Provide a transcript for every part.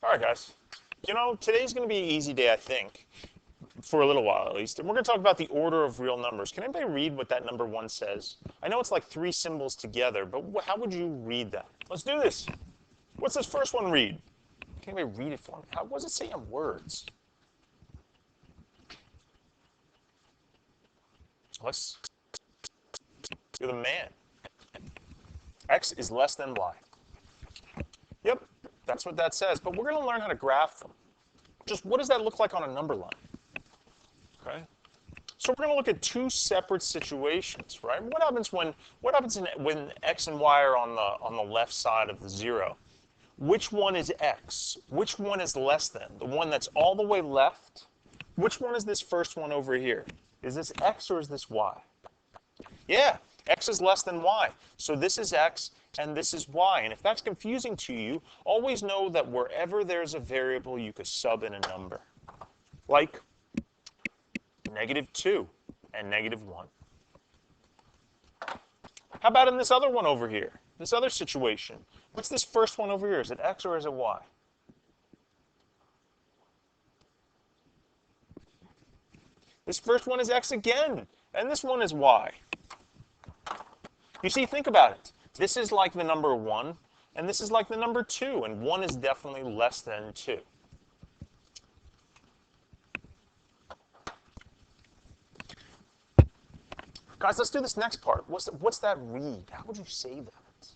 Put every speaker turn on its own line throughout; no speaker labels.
All right, guys. You know, today's going to be an easy day, I think, for a little while at least. And we're going to talk about the order of real numbers. Can anybody read what that number 1 says? I know it's like 3 symbols together, but how would you read that? Let's do this. What's this first one read? Can anybody read it for me? What does it say in words? You're the man. X is less than Y. Yep, that's what that says. But we're going to learn how to graph them. Just what does that look like on a number line? Okay. So we're going to look at 2 separate situations, right? What happens when X and Y are on the left side of the 0? Which one is X? Which one is less than? The one that's all the way left? Which one is this first one over here? Is this X or is this Y? Yeah, X is less than Y. So this is X and this is Y. And if that's confusing to you, always know that wherever there's a variable, you could sub in a number. Like -2 and -1. How about in this other one over here? This other situation. What's this first one over here? Is it X or is it Y? This first one is X again, and this one is Y. You see, think about it. This is like the number 1, and this is like the number 2, and 1 is definitely less than 2. Guys, let's do this next part. What's that read? How would you say that?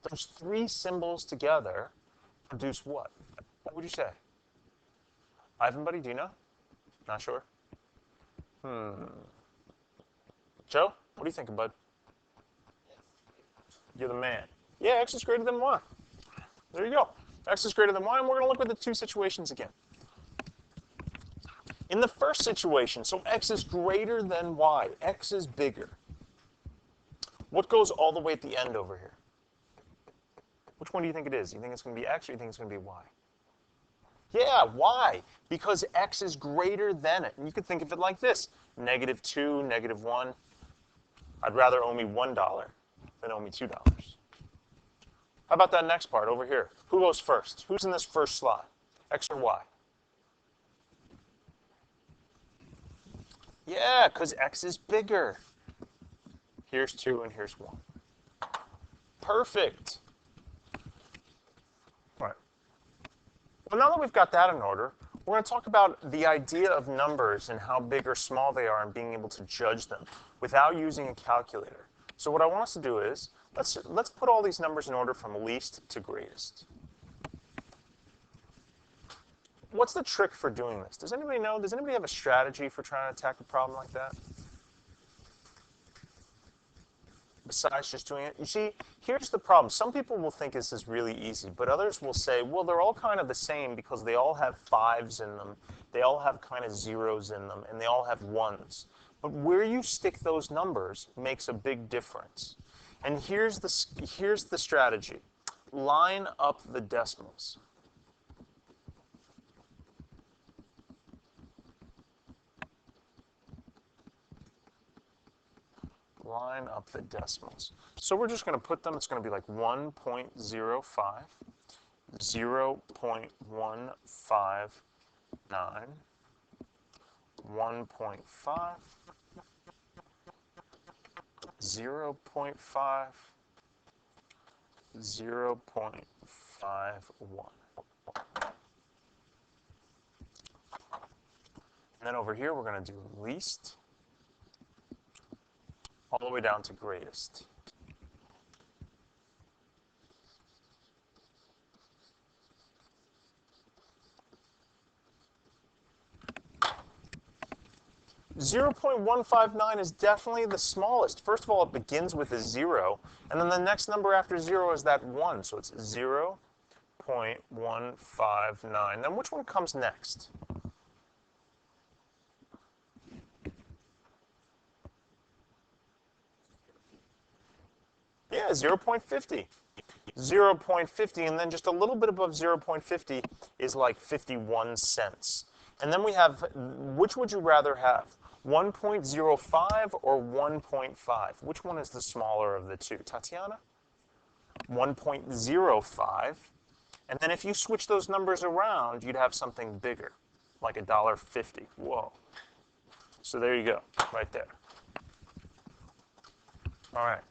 Those 3 symbols together produce what? What would you say? Ivan, buddy, do you know? Not sure? Joe, what do you think, bud? You're the man. Yeah, X is greater than Y. There you go. X is greater than Y, and we're going to look at the 2 situations again. In the first situation, so X is greater than Y. X is bigger. What goes all the way at the end over here? Which one do you think it is? You think it's going to be X or you think it's going to be Y? Yeah, Y, because X is greater than it. And you could think of it like this. -2, -1. I'd rather owe me $1 than owe me $2. How about that next part over here? Who goes first? Who's in this first slot? X or Y? Yeah, because X is bigger. Here's 2 and here's 1. Perfect. All right. Well, now that we've got that in order, we're going to talk about the idea of numbers and how big or small they are and being able to judge them without using a calculator. So what I want us to do is, let's put all these numbers in order from least to greatest. What's the trick for doing this? Does anybody know? Does anybody have a strategy for trying to attack a problem like that? Besides just doing it? You see, here's the problem. Some people will think this is really easy, but others will say, well, they're all kind of the same because they all have 5s in them, they all have kind of 0s in them, and they all have 1s. But where you stick those numbers makes a big difference. And here's the strategy. Line up the decimals. Line up the decimals. So we're just going to put them, it's going to be like 1.05, 0.159, 1.5, 0.5, 0.51. And then over here, we're going to do least all the way down to greatest. .159 is definitely the smallest. First of all, it begins with a 0, and then the next number after 0 is that 1, so it's 0.159. Then which one comes next? Yeah, 0.50. 0.50, and then just a little bit above 0.50 is like 51 cents. And then we have, which would you rather have? 1.05 or 1.5? Which one is the smaller of the two? Tatiana? 1.05. And then if you switch those numbers around, you'd have something bigger, like $1.50. Whoa. So there you go, right there. All right.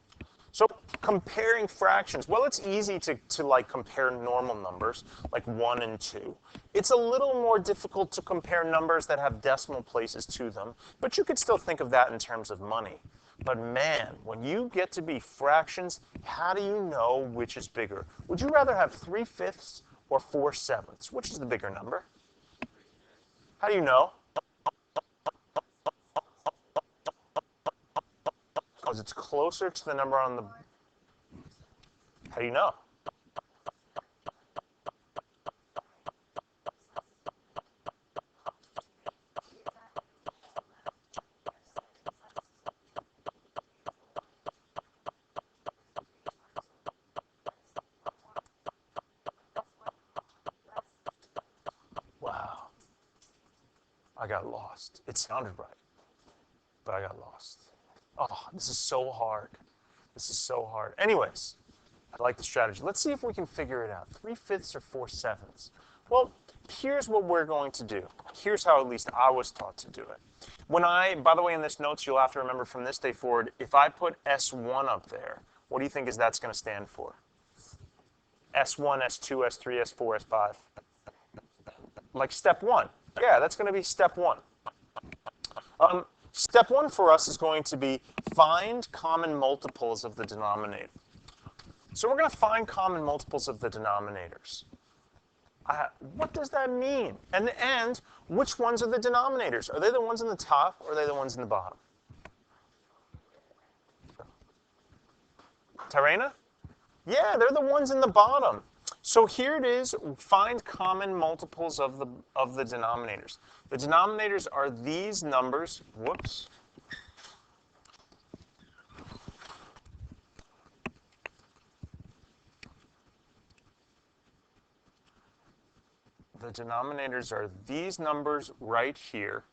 So comparing fractions, well, it's easy to like compare normal numbers, like 1 and 2. It's a little more difficult to compare numbers that have decimal places to them, but you could still think of that in terms of money. But man, when you get to be fractions, how do you know which is bigger? Would you rather have 3/5 or 4/7? Which is the bigger number? How do you know? Because it's closer to the number on the... How do you know? Wow. I got lost. It sounded right, but I got lost. Oh, this is so hard. This is so hard. Anyways, I like the strategy. Let's see if we can figure it out. 3/5 or 4/7? Well, here's what we're going to do. Here's how at least I was taught to do it. By the way, in this notes, you'll have to remember from this day forward, if I put S1 up there, what do you think that's going to stand for? S1, S2, S3, S4, S5. Like step 1. Yeah, that's going to be step 1. Step 1 for us is going to be find common multiples of the denominator. So we're going to find common multiples of the denominators. What does that mean? And which ones are the denominators? Are they the ones in the top or are they the ones in the bottom? Tyrena? Yeah, they're the ones in the bottom. So here it is, find common multiples of the denominators. The denominators are these numbers. Whoops. The denominators are these numbers right here.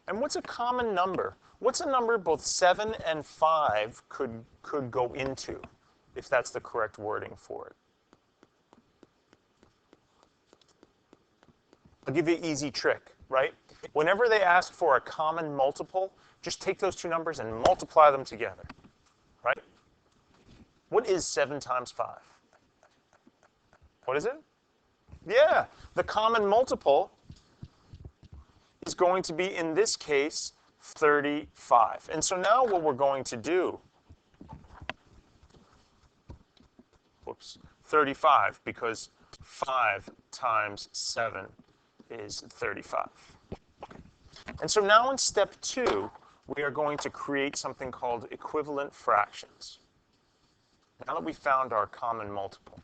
And what's a common number? What's a number both 7 and 5 could go into, if that's the correct wording for it? I'll give you an easy trick, right? Whenever they ask for a common multiple, just take those two numbers and multiply them together, right? What is 7 times 5? What is it? Yeah, the common multiple is going to be, in this case, 35. And so now what we're going to do, 35, because 5 times 7 is 35. And so now in step 2, we are going to create something called equivalent fractions. Now that we found our common multiple.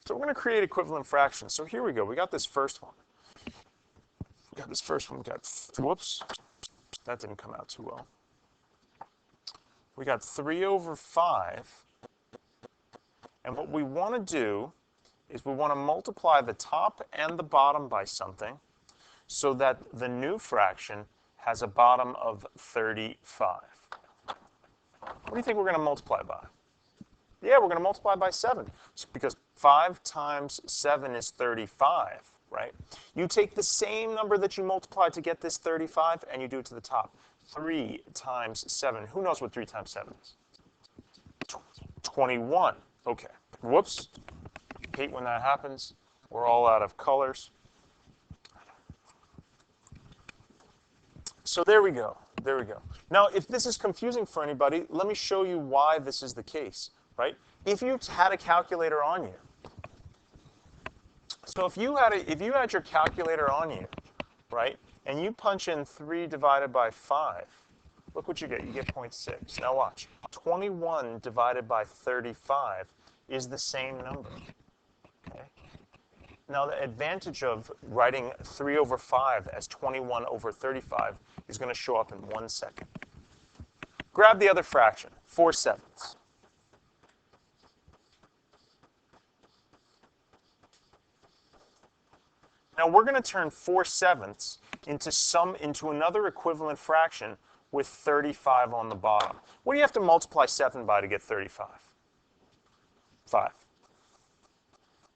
So we're going to create equivalent fractions. So here we go. We got this first one. Whoops, that didn't come out too well. We got 3/5. And what we want to do is we want to multiply the top and the bottom by something so that the new fraction has a bottom of 35. What do you think we're going to multiply by? Yeah, we're going to multiply by 7, because 5 times 7 is 35, right? You take the same number that you multiplied to get this 35, and you do it to the top. 3 times 7. Who knows what 3 times 7 is? 21. Okay. Whoops. Hate when that happens. We're all out of colors. So there we go. There we go. Now, if this is confusing for anybody, let me show you why this is the case, right? If you had a calculator on you, so if you had your calculator on you, right, and you punch in 3 divided by 5, look what you get. You get 0.6. Now watch. 21 divided by 35 is the same number. Okay? Now the advantage of writing 3/5 as 21/35 is going to show up in 1 second. Grab the other fraction, 4/7. Now we're going to turn 4/7 into another equivalent fraction with 35 on the bottom. What do you have to multiply 7 by to get 35? 5.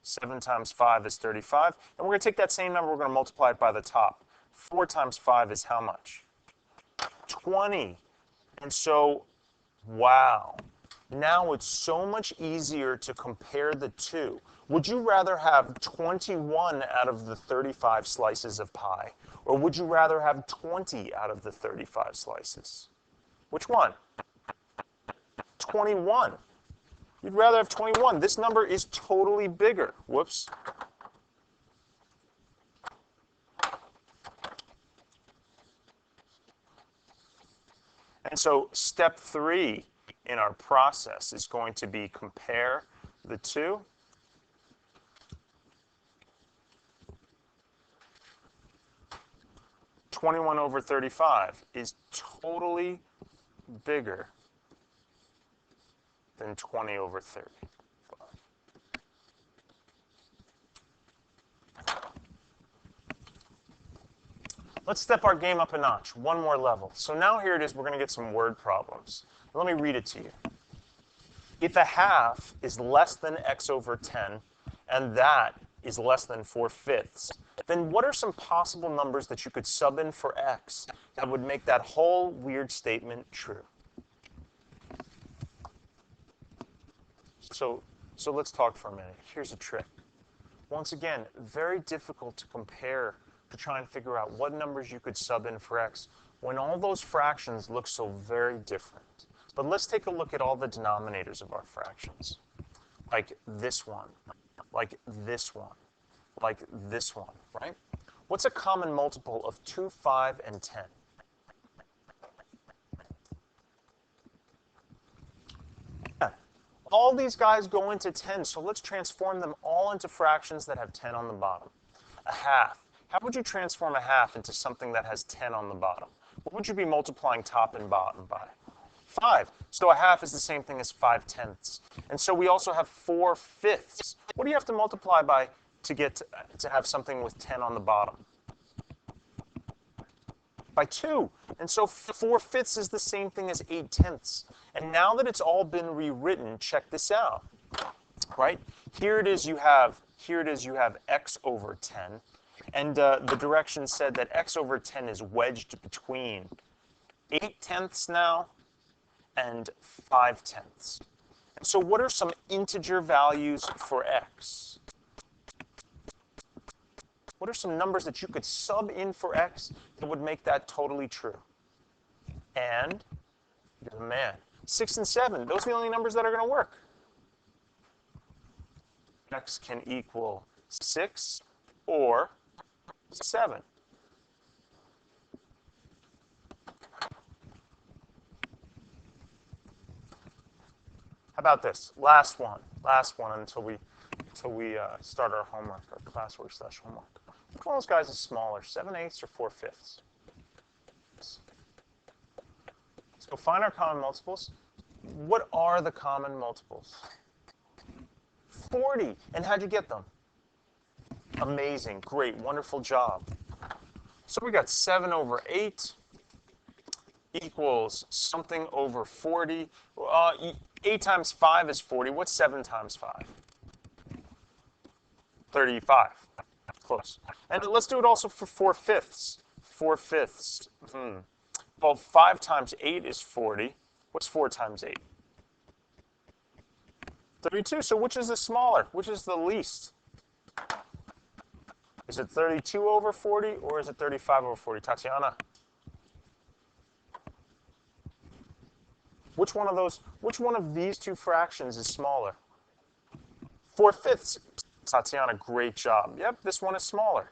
7 times 5 is 35. And we're going to take that same number, we're going to multiply it by the top. 4 times 5 is how much? 20. And so, wow. Now it's so much easier to compare the two. Would you rather have 21 out of the 35 slices of pie? Or would you rather have 20 out of the 35 slices? Which one? 21. You'd rather have 21. This number is totally bigger. Whoops. And so step 3 in our process is going to be compare the two. (21 over 35) is totally bigger than 20 over 30. Let's step our game up a notch, one more level. So now here it is, we're going to get some word problems. Let me read it to you. If a half is less than x over 10, and that is less than 4/5, then what are some possible numbers that you could sub in for x that would make that whole weird statement true? So let's talk for a minute. Here's a trick. Once again, very difficult to compare, to try and figure out what numbers you could sub in for x when all those fractions look so very different. But let's take a look at all the denominators of our fractions. Like this one, like this one, like this one, right? What's a common multiple of 2, 5, and 10? Yeah. All these guys go into 10, so let's transform them all into fractions that have 10 on the bottom. A half. How would you transform a half into something that has 10 on the bottom? What would you be multiplying top and bottom by? 5. So a half is the same thing as 5/10. And so we also have 4/5. What do you have to multiply by to get to have something with 10 on the bottom? By 2. And so 4/5 is the same thing as 8/10. And now that it's all been rewritten, check this out. Right? Here it is you have x over 10. And the directions said that x over 10 is wedged between 8/10 now and 5/10. So what are some integer values for x? What are some numbers that you could sub in for x that would make that totally true? And, you're the man, 6 and 7, those are the only numbers that are going to work. X can equal 6 or 7. How about this? Last one until we start our homework, our classwork/homework. Which one of those guys is smaller, 7/8 or 4/5? So find our common multiples. What are the common multiples? 40. And how'd you get them? Amazing, great, wonderful job. So we got 7 over 8 equals something over 40. 8 times 5 is 40. What's 7 times 5? 35. Close. And let's do it also for 4/5. 4/5. Well, 5 times 8 is 40. What's 4 times 8? 32. So which is the smaller? Which is the least? Is it 32 over 40 or is it 35 over 40? Tatiana? Which one of these two fractions is smaller? 4/5. Tatiana, great job. Yep, this one is smaller.